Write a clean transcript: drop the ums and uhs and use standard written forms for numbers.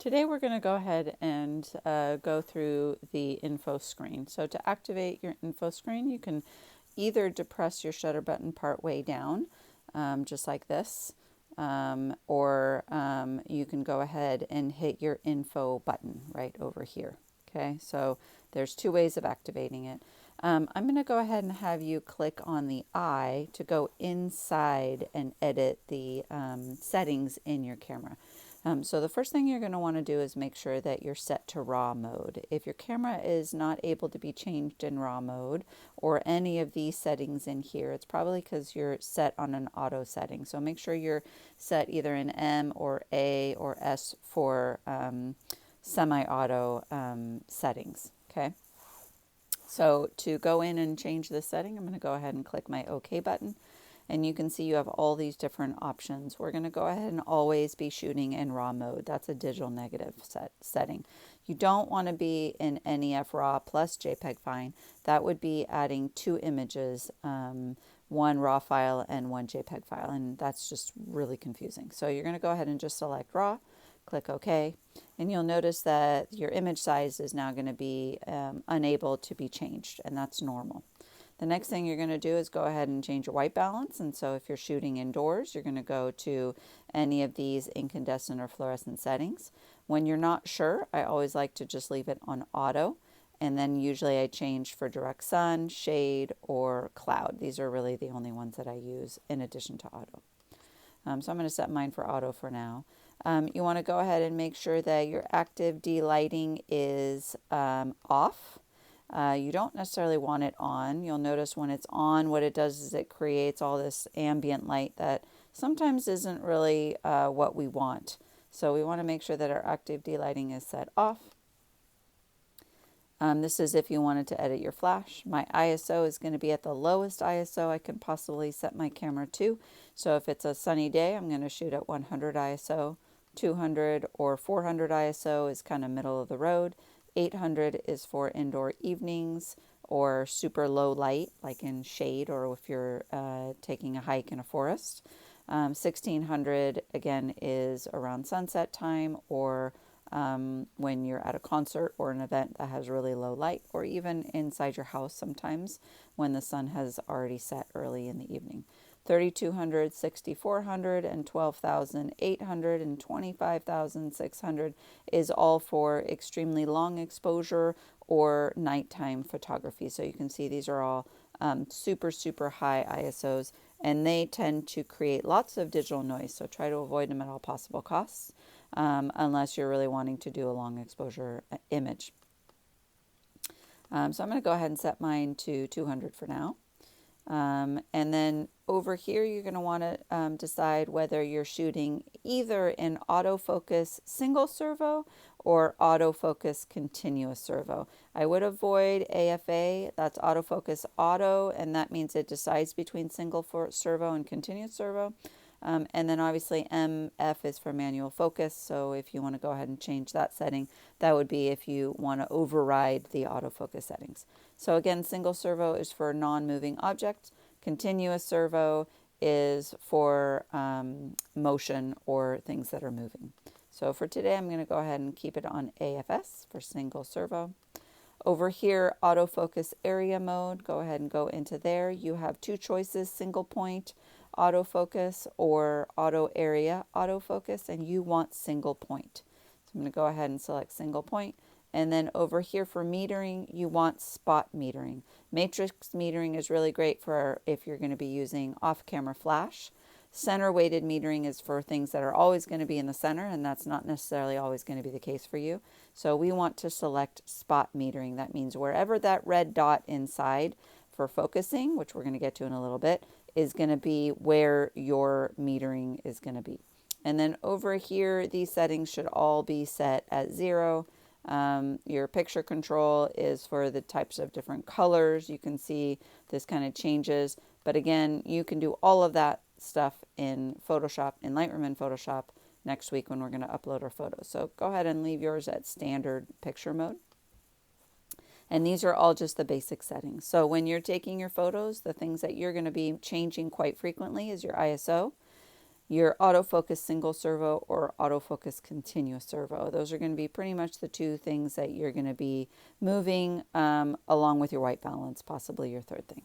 Today we're going to go ahead and go through the info screen. So to activate your info screen, you can either depress your shutter button part way down, just like this, or you can go ahead and hit your info button right over here. Okay, so there's two ways of activating it. I'm going to go ahead and have you click on the eye to go inside and edit the settings in your camera. So the first thing you're going to want to do is make sure that you're set to RAW mode. If your camera is not able to be changed in RAW mode or any of these settings in here, it's probably because you're set on an auto setting. So make sure you're set either in M or A or S for semi-auto settings. Okay. So to go in and change this setting, I'm going to go ahead and click my OK button. And you can see you have all these different options. We're going to go ahead and always be shooting in RAW mode. That's a digital negative setting. You don't want to be in NEF RAW plus JPEG Fine. That would be adding two images, one RAW file and one JPEG file, and that's just really confusing. So you're going to go ahead and just select RAW, click OK, and you'll notice that your image size is now going to be unable to be changed, and that's normal. The next thing you're going to do is go ahead and change your white balance. And so if you're shooting indoors, you're going to go to any of these incandescent or fluorescent settings. When you're not sure, I always like to just leave it on auto. And then usually I change for direct sun, shade, or cloud. These are really the only ones that I use in addition to auto. So I'm going to set mine for auto for now. You want to go ahead and make sure that your active delighting is off. You don't necessarily want it on. You'll notice when it's on, what it does is it creates all this ambient light that sometimes isn't really what we want. So we want to make sure that our active delighting is set off. This is if you wanted to edit your flash. My ISO is going to be at the lowest ISO I can possibly set my camera to. So if it's a sunny day, I'm going to shoot at 100 ISO. 200 or 400 ISO is kind of middle of the road. 800 is for indoor evenings or super low light, like in shade or if you're taking a hike in a forest. 1600 again is around sunset time or when you're at a concert or an event that has really low light, or even inside your house sometimes when the sun has already set early in the evening. 3200, 6400, and 12,800 and 25,600 is all for extremely long exposure or nighttime photography. So you can see these are all super, super high ISOs, and they tend to create lots of digital noise. So try to avoid them at all possible costs, unless you're really wanting to do a long exposure image. So I'm going to go ahead and set mine to 200 for now. And then over here, you're going to want to decide whether you're shooting either in autofocus single servo or autofocus continuous servo. I would avoid AFA, that's autofocus auto, and that means it decides between single servo and continuous servo. And then obviously MF is for manual focus, so if you want to go ahead and change that setting, that would be if you want to override the autofocus settings. So again, single servo is for non-moving objects. Continuous servo is for motion or things that are moving. So for today, I'm going to go ahead and keep it on AFS for single servo. Over here, autofocus area mode, go ahead and go into there. You have two choices, single point autofocus or auto area autofocus, and you want single point. So I'm going to go ahead and select single point. And then over here for metering, you want spot metering. Matrix metering is really great for if you're going to be using off-camera flash. Center weighted metering is for things that are always going to be in the center, and that's not necessarily always going to be the case for you. So we want to select spot metering. That means wherever that red dot inside for focusing, which we're going to get to in a little bit, is going to be where your metering is going to be. And then over here, these settings should all be set at 0. Your picture control is for the types of different colors. You can see this kind of changes. But again, you can do all of that stuff in Photoshop, in Lightroom and Photoshop next week when we're going to upload our photos. So go ahead and leave yours at standard picture mode. And these are all just the basic settings. So when you're taking your photos, the things that you're going to be changing quite frequently is your ISO. your autofocus single servo or autofocus continuous servo. Those are going to be pretty much the two things that you're going to be moving along with your white balance, possibly your third thing.